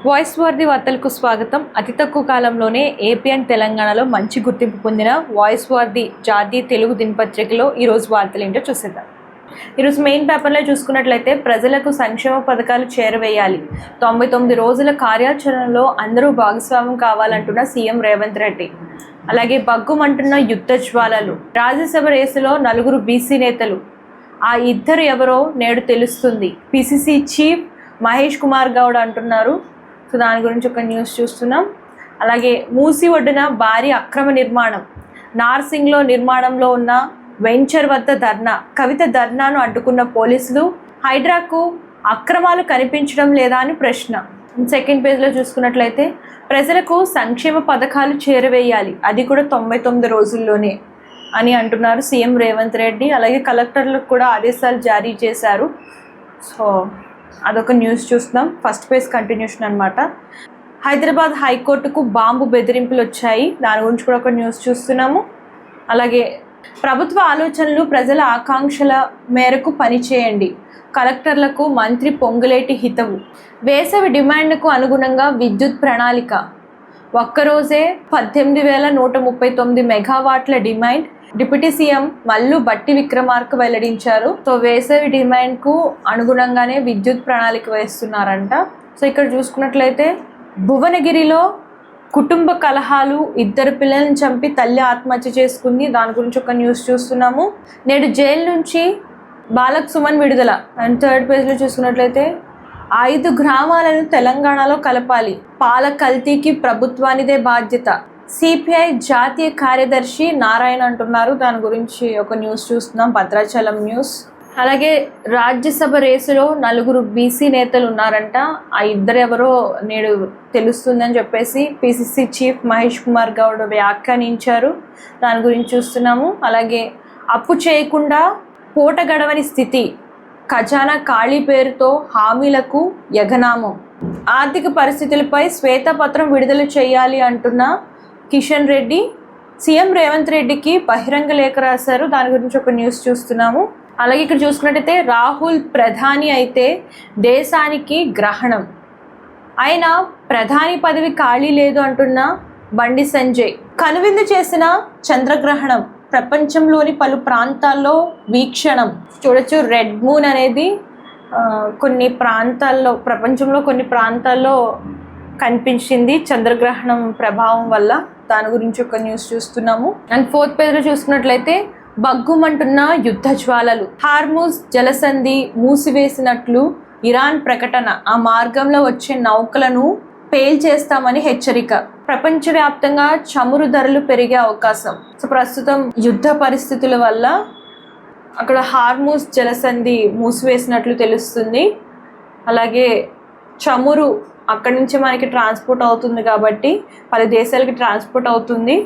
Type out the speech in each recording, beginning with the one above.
Voice worthy వార్తలకు స్వాగతం. అతి తక్కువ కాలంలోనే ఏపీ అండ్ తెలంగాణలో మంచి గుర్తింపు పొందిన వాయిస్ వర్ది జాతీయ తెలుగు దినపత్రికలో ఈరోజు వార్తలు ఏంటో చూసేద్దాం. ఈరోజు మెయిన్ పేపర్లో చూసుకున్నట్లయితే ప్రజలకు సంక్షేమ పథకాలు చేరవేయాలి, 99 రోజుల కార్యాచరణలో అందరూ భాగస్వామ్యం కావాలంటున్న సీఎం రేవంత్ రెడ్డి. అలాగే బగ్గుమంటున్న యుద్ధ జ్వాలలు, రాజ్యసభ రేసులో 4 బీసీ నేతలు, ఆ ఇద్దరు ఎవరో నేడు తెలుస్తుంది, పిసిసి చీఫ్ మహేష్ కుమార్ గౌడ్ అంటున్నారు. సో దాని గురించి ఒక న్యూస్ చూస్తున్నాం. అలాగే మూసి ఒడ్డున భారీ అక్రమ నిర్మాణం, నార్సింగ్లో నిర్మాణంలో ఉన్న వెంచర్ వద్ద ధర్నా, కవిత ధర్నాను అడ్డుకున్న పోలీసులు, హైడ్రాకు అక్రమాలు కనిపించడం లేదా అని ప్రశ్న. సెకండ్ పేజ్లో చూసుకున్నట్లయితే ప్రజలకు సంక్షేమ పథకాలు చేరవేయాలి, అది కూడా 99 రోజుల్లోనే అని అంటున్నారు సీఎం రేవంత్ రెడ్డి. అలాగే కలెక్టర్లకు కూడా ఆదేశాలు జారీ చేశారు. సో అదొక న్యూస్ చూస్తున్నాం. ఫస్ట్ పేజ్ కంటిన్యూషన్ అనమాట. హైదరాబాద్ హైకోర్టుకు బాంబు బెదిరింపులు వచ్చాయి, దాని గురించి కూడా ఒక న్యూస్ చూస్తున్నాము. అలాగే ప్రభుత్వ ఆలోచనలు ప్రజల ఆకాంక్షల మేరకు పనిచేయండి, కలెక్టర్లకు మంత్రి పొంగులేటి హితవు. వేసవి డిమాండ్కు అనుగుణంగా విద్యుత్ ప్రణాళిక, ఒక్కరోజే 18,139 మెగావాట్ల డిమాండ్, డిప్యూటీ సీఎం మల్లు బట్టి విక్రమార్క వెల్లడించారు. సో వేసవి డిమాండ్కు అనుగుణంగానే విద్యుత్ ప్రణాళిక వేస్తున్నారంట. సో ఇక్కడ చూసుకున్నట్లయితే భువనగిరిలో కుటుంబ కలహాలు, 2 పిల్లల్ని చంపి తల్లి ఆత్మహత్య చేసుకుంది, దాని గురించి ఒక న్యూస్ చూస్తున్నాము. నేడు జైలు నుంచి బాలక్ సుమన్ విడుదల. అండ్ థర్డ్ పేజ్లో చూసుకున్నట్లయితే 5 గ్రామాలను తెలంగాణలో కలపాలి, పాల కల్తీకి ప్రభుత్వానిదే బాధ్యత, సిపిఐ జాతీయ కార్యదర్శి నారాయణ అంటున్నారు. దాని గురించి ఒక న్యూస్ చూస్తున్నాం, భద్రాచలం న్యూస్. అలాగే రాజ్యసభ రేసులో 4 బీసీ నేతలు ఉన్నారంట, ఆ ఇద్దరు ఎవరో నేడు తెలుస్తుందని చెప్పేసి పిసిసి చీఫ్ మహేష్ కుమార్ గౌడ్ వ్యాఖ్యానించారు. దాని గురించి చూస్తున్నాము. అలాగే అప్పు చేయకుండా పూట గడవని స్థితి, ఖజానా ఖాళీ పేరుతో హామీలకు యగనామం, ఆర్థిక పరిస్థితులపై శ్వేతపత్రం విడుదల చేయాలి అంటున్న కిషన్ రెడ్డి సీఎం రేవంత్ రెడ్డికి బహిరంగ లేఖ రాశారు. దాని గురించి ఒక న్యూస్ చూస్తున్నాము. అలాగే ఇక్కడ చూసుకున్నట్టయితే రాహుల్ ప్రధాని అయితే దేశానికి గ్రహణం, ఆయన ప్రధాని పదవి ఖాళీ లేదు అంటున్న బండి సంజయ్. కనువిందు చేసిన చంద్రగ్రహణం, ప్రపంచంలోని పలు ప్రాంతాల్లో వీక్షణం చూడొచ్చు. రెడ్ మూన్ అనేది కొన్ని ప్రాంతాల్లో, ప్రపంచంలో కొన్ని ప్రాంతాల్లో కనిపించింది చంద్రగ్రహణం ప్రభావం వల్ల. దాని గురించి ఒక న్యూస్ చూస్తున్నాము. అండ్ ఫోర్త్ పేజ్లో చూసుకున్నట్లయితే బగ్గుమంటున్న యుద్ధ జ్వాలలు, హార్మూజ్ జలసంధి మూసివేసినట్లు ఇరాన్ ప్రకటన, ఆ మార్గంలో వచ్చే నౌకలను పేల్చేస్తామని హెచ్చరిక, ప్రపంచవ్యాప్తంగా చమురు ధరలు పెరిగే అవకాశం. సో ప్రస్తుతం యుద్ధ పరిస్థితుల వల్ల అక్కడ హార్మూజ్ జలసంధి మూసివేసినట్లు తెలుస్తుంది. అలాగే చమురు అక్కడి నుంచి మనకి ట్రాన్స్పోర్ట్ అవుతుంది కాబట్టి పలు దేశాలకి ట్రాన్స్పోర్ట్ అవుతుంది,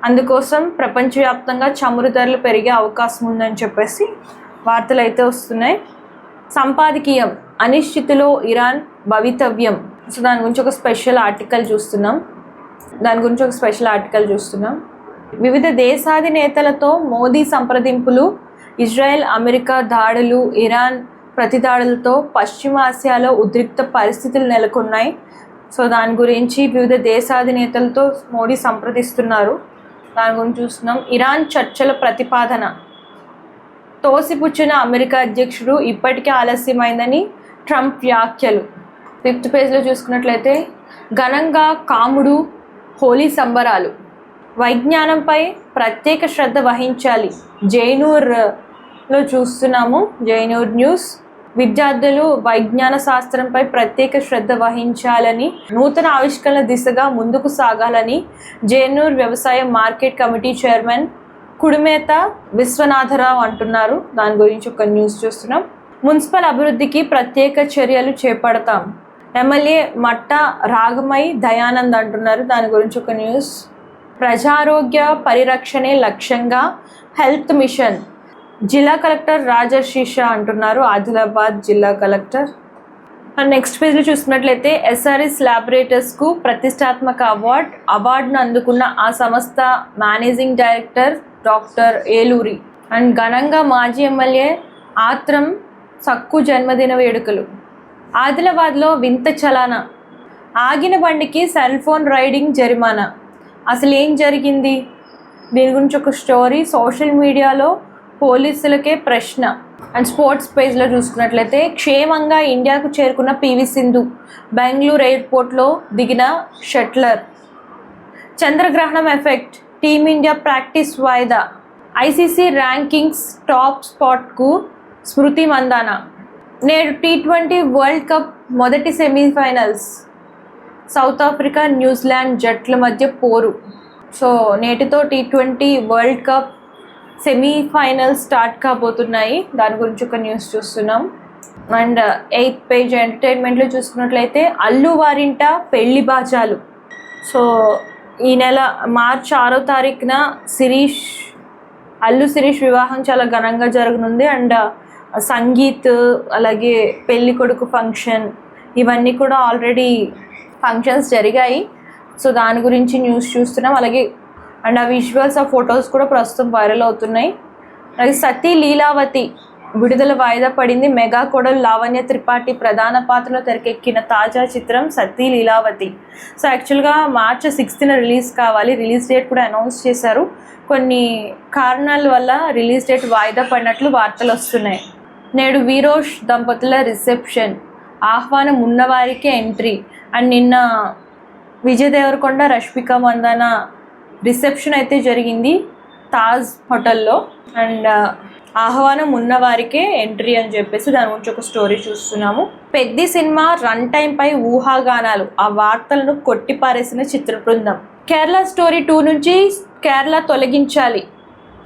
అందుకోసం ప్రపంచవ్యాప్తంగా చమురు ధరలు పెరిగే అవకాశం ఉందని చెప్పేసి వార్తలు అయితే వస్తున్నాయి. సంపాదకీయం, అనిశ్చితిలో ఇరాన్ భవితవ్యం. సో దాని గురించి ఒక స్పెషల్ ఆర్టికల్ చూస్తున్నాం. వివిధ దేశాధినేతలతో మోదీ సంప్రదింపులు, ఇజ్రాయెల్ అమెరికా దాడులు, ఇరాన్ ప్రతిదాడులతో పశ్చిమాసియాలో ఉద్రిక్త పరిస్థితులు నెలకొన్నాయి. సో దాని గురించి వివిధ దేశాధినేతలతో మోడీ సంప్రదిస్తున్నారు, దాని గురించి చూస్తున్నాం. ఇరాన్ చర్చల ప్రతిపాదన తోసిపుచ్చిన అమెరికా అధ్యక్షుడు, ఇప్పటికే ఆలస్యమైందని ట్రంప్ వ్యాఖ్యలు. ఫిఫ్త్ పేజ్లో చూసుకున్నట్లయితే ఘనంగా కాముడు హోలీ సంబరాలు, వైజ్ఞానంపై ప్రత్యేక శ్రద్ధ వహించాలి, జైనూర్లో చూస్తున్నాము. జైనూర్ న్యూస్. విద్యార్థులు వైజ్ఞాన శాస్త్రంపై ప్రత్యేక శ్రద్ధ వహించాలని, నూతన ఆవిష్కరణ దిశగా ముందుకు సాగాలని జైనూర్ వ్యవసాయ మార్కెట్ కమిటీ చైర్మన్ కుడిమేత విశ్వనాథరావు అంటున్నారు. దాని గురించి ఒక న్యూస్ చూస్తున్నాం. మున్సిపల్ అభివృద్ధికి ప్రత్యేక చర్యలు చేపడతాం, ఎమ్మెల్యే మట్ట రాగమై దయానంద్ అంటున్నారు. దాని గురించి ఒక న్యూస్. ప్రజారోగ్య పరిరక్షణే లక్ష్యంగా హెల్త్ మిషన్, జిల్లా కలెక్టర్ రాజర్షి షా అంటున్నారు, ఆదిలాబాద్ జిల్లా కలెక్టర్. నెక్స్ట్ పేజ్లో చూసుకున్నట్లయితే ఎస్ఆర్ఎస్ ల్యాబొరేటరీస్కు ప్రతిష్టాత్మక అవార్డును అందుకున్న ఆ సంస్థ managing director doctor Eluri. And ఘనంగా మాజీ ఎమ్మెల్యే ఆత్రం సక్కు జన్మదిన వేడుకలు. ఆదిలాబాద్లో వింత చలాన ఆగిన బండికి సెల్ ఫోన్ రైడింగ్ జరిమానా. అసలు ఏం జరిగింది దీని గురించి ఒక స్టోరీ. సోషల్ మీడియాలో పోలీసులకే ప్రశ్న. అండ్ స్పోర్ట్స్ పేజ్లో చూసుకున్నట్లయితే క్షేమంగా ఇండియాకు చేరుకున్న పివి సింధు, బెంగళూరు ఎయిర్పోర్ట్లో దిగిన షట్లర్. చంద్రగ్రహణం ఎఫెక్ట్, టీమిండియా ప్రాక్టీస్ వాయిదా. ఐసీసీ ర్యాంకింగ్స్ టాప్ స్పాట్కు స్మృతి మందాన. నేడు T20 వరల్డ్ కప్ మొదటి సెమీఫైనల్స్. సౌత్ ఆఫ్రికా న్యూజిలాండ్ జట్ల మధ్య పోరు. సో నేటితో T20 world cup semifinals start కాబోతున్నాయి. దాని గురించి ఒక న్యూస్ చూస్తున్నాం. అండ్ 8th పేజ్ ఎంటర్టైన్మెంట్లో చూసుకున్నట్లయితే అల్లు వారింట పెళ్లి బాజాలు. సో ఈ నెల మార్చి 6వ తారీఖున అల్లు శిరీష్ వివాహం చాలా ఘనంగా జరగనుంది. అండ్ సంగీత్ అలాగే పెళ్లి కొడుకు ఫంక్షన్ ఇవన్నీ కూడా ఆల్రెడీ ఫంక్షన్స్ జరిగాయి. సో దాని గురించి న్యూస్ చూస్తున్నాం. అలాగే అండ్ ఆ విజువల్స్, ఆ ఫొటోస్ కూడా ప్రస్తుతం వైరల్ అవుతున్నాయి. అలాగే సతీ లీలావతి విడుదల వాయిదా పడింది. మెగా కోడలు లావణ్య త్రిపాఠి ప్రధాన పాత్రలో తెరకెక్కిన తాజా చిత్రం సతీ లీలావతి. సో యాక్చువల్గా మార్చి 6th రిలీజ్ కావాలి. రిలీజ్ డేట్ కూడా అనౌన్స్ చేశారు. కొన్ని కారణాల వల్ల రిలీజ్ డేట్ వాయిదా పడినట్లు వార్తలు వస్తున్నాయి. నేడు వీరోష్ దంపతుల రిసెప్షన్. ఆహ్వానం ఉన్నవారికే ఎంట్రీ. అండ్ నిన్న విజయ్ దేవరకొండ, రష్మిక మందాన రిసెప్షన్ అయితే జరిగింది తాజ్ హోటల్లో. అండ్ ఆహ్వానం ఉన్నవారికే ఎంట్రీ అని చెప్పేసి దాని గురించి ఒక స్టోరీ చూస్తున్నాము. పెద్ద సినిమా రన్ టైంపై ఊహాగానాలు, ఆ వార్తలను కొట్టిపారేసిన చిత్ర బృందం. కేరళ స్టోరీ 2 నుంచి కేరళ తొలగించాలి.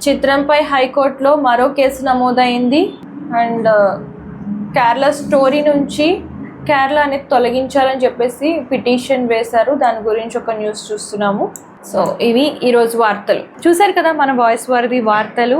చిత్రంపై హైకోర్టులో మరో కేసు నమోదైంది. అండ్ కేరళ స్టోరీ నుంచి కేరళ అనేది తొలగించాలని చెప్పేసి పిటిషన్ వేశారు. దాని గురించి ఒక న్యూస్ చూస్తున్నాము. సో ఇవి ఈరోజు వార్తలు. చూశారు కదా మన వాయిస్ వారిది వార్తలు.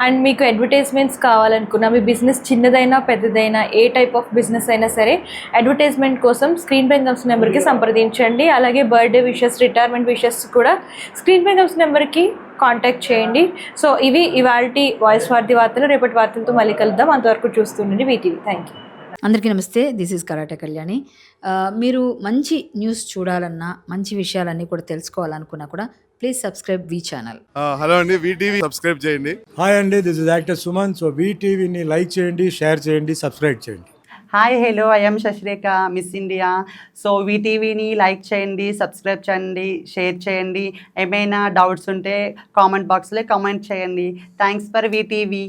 అండ్ మీకు అడ్వర్టైజ్మెంట్స్ కావాలనుకున్నా, మీ బిజినెస్ చిన్నదైనా పెద్దదైనా ఏ టైప్ ఆఫ్ బిజినెస్ అయినా సరే అడ్వర్టైజ్మెంట్ కోసం స్క్రీన్ పై కమ్స్ నెంబర్కి సంప్రదించండి. అలాగే బర్త్డే విషెస్, రిటైర్మెంట్ విషెస్ కూడా స్క్రీన్ పై కమ్స్ నెంబర్కి కాంటాక్ట్ చేయండి. సో ఇవి ఇవాల్టి వాయిస్ వారిది వార్తలు. రేపటి వార్తలతో మళ్ళీ కలుద్దాం. అంతవరకు చూస్తుండండి వీటీవీ. Thank you. అందరికీ నమస్తే. This is karate Kalyani. మీరు మంచి న్యూస్ చూడాలన్నా, మంచి విషయాలన్నీ కూడా తెలుసుకోవాలనుకున్నా కూడా please subscribe V channel. Hello అండి, వీటీవీ సబ్స్క్రైబ్ చేయండి. హాయ్ అండి, this is actor Suman. So వీటీవీని లైక్ చేయండి, షేర్ చేయండి, సబ్స్క్రైబ్ చేయండి. Hi hello, I'm Sasirekha, miss India. So వీటీవీని లైక్ చేయండి, సబ్స్క్రైబ్ చేయండి, షేర్ చేయండి. ఏమైనా డౌట్స్ ఉంటే కామెంట్ బాక్స్లో కామెంట్ చేయండి. Thanks for VTV.